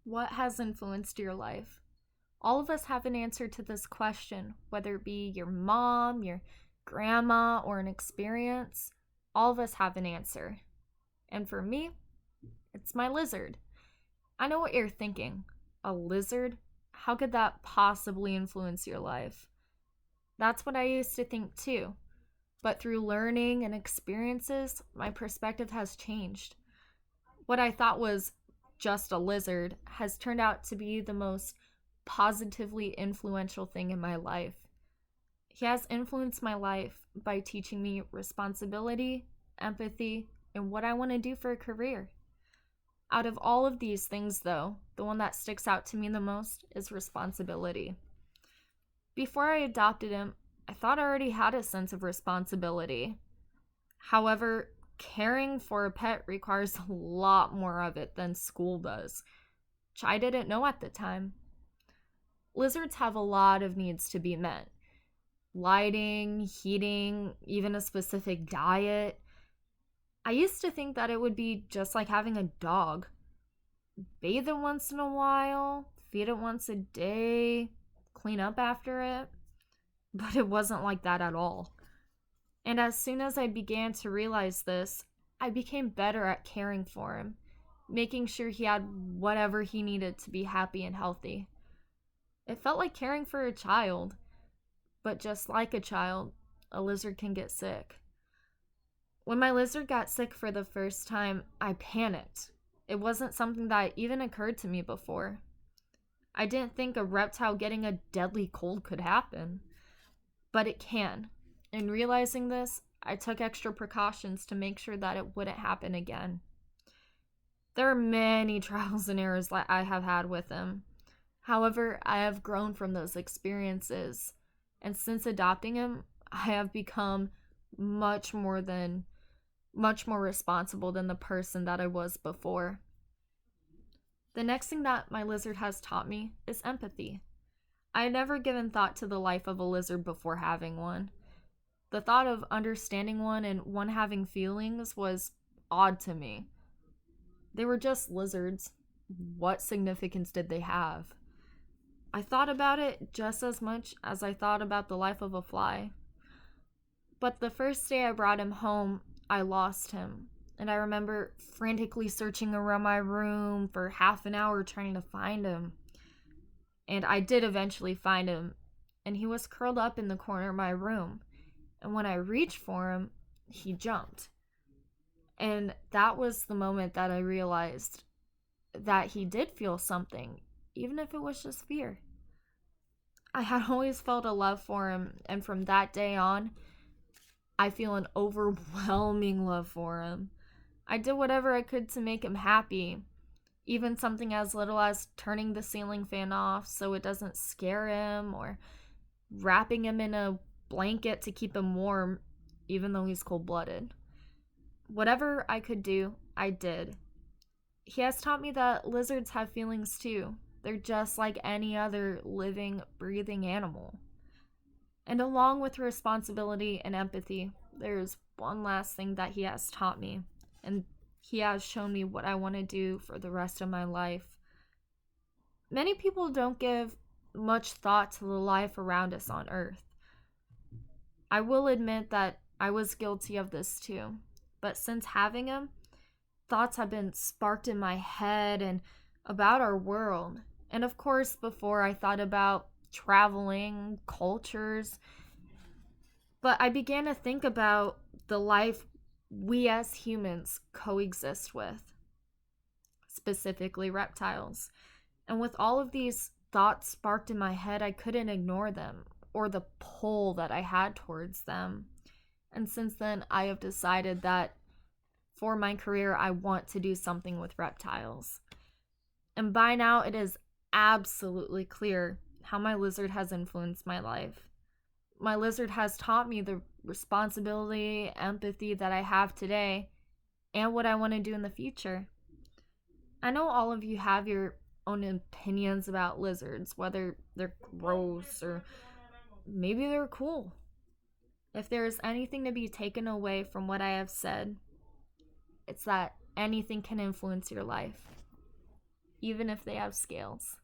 What has influenced your life? All of us have an answer to this question, whether it be your mom, your grandma, or an experience. All of us have an answer. And for me, it's my lizard. I know what you're thinking. A lizard? How could that possibly influence your life? That's what I used to think too. But through learning and experiences, my perspective has changed. What I thought was just a lizard has turned out to be the most positively influential thing in my life. He has influenced my life by teaching me responsibility, empathy, and what I want to do for a career. Out of all of these things, though, the one that sticks out to me the most is responsibility. Before I adopted him, I thought I already had a sense of responsibility. However, caring for a pet requires a lot more of it than school does, which I didn't know at the time. Lizards have a lot of needs to be met: lighting, heating, even a specific diet. I used to think that it would be just like having a dog: bathe it once in a while, feed it once a day, clean up after it. But it wasn't like that at all. And as soon as I began to realize this, I became better at caring for him, making sure he had whatever he needed to be happy and healthy. It felt like caring for a child, but just like a child, a lizard can get sick. When my lizard got sick for the first time, I panicked. It wasn't something that even occurred to me before. I didn't think a reptile getting a deadly cold could happen, but it can. In realizing this, I took extra precautions to make sure that it wouldn't happen again. There are many trials and errors that I have had with him. However, I have grown from those experiences, and since adopting him, I have become much more than much more responsible than the person that I was before. The next thing that my lizard has taught me is empathy. I had never given thought to the life of a lizard before having one. The thought of understanding one and one having feelings was odd to me. They were just lizards. What significance did they have? I thought about it just as much as I thought about the life of a fly. But the first day I brought him home, I lost him. And I remember frantically searching around my room for half an hour trying to find him. And I did eventually find him, and he was curled up in the corner of my room. And when I reached for him, he jumped. And that was the moment that I realized that he did feel something, even if it was just fear. I had always felt a love for him, and from that day on, I feel an overwhelming love for him. I did whatever I could to make him happy, even something as little as turning the ceiling fan off so it doesn't scare him, or wrapping him in a blanket to keep him warm, even though he's cold blooded. Whatever I could do, I did. He has taught me that lizards have feelings too. They're just like any other living, breathing animal. And along with responsibility and empathy, there's one last thing that he has taught me, and he has shown me what I want to do for the rest of my life. Many people don't give much thought to the life around us on Earth. I will admit that I was guilty of this too, but since having him, thoughts have been sparked in my head and about our world. And of course, before I thought about traveling, cultures, but I began to think about the life we as humans coexist with, specifically reptiles. And with all of these thoughts sparked in my head, I couldn't ignore them or the pull that I had towards them. And since then, I have decided that for my career, I want to do something with reptiles. And by now, it is absolutely clear how my lizard has influenced my life. My lizard has taught me the responsibility, empathy that I have today, and what I want to do in the future. I know all of you have your own opinions about lizards, whether they're gross or maybe they're cool. If there is anything to be taken away from what I have said, it's that anything can influence your life. even if they have scales.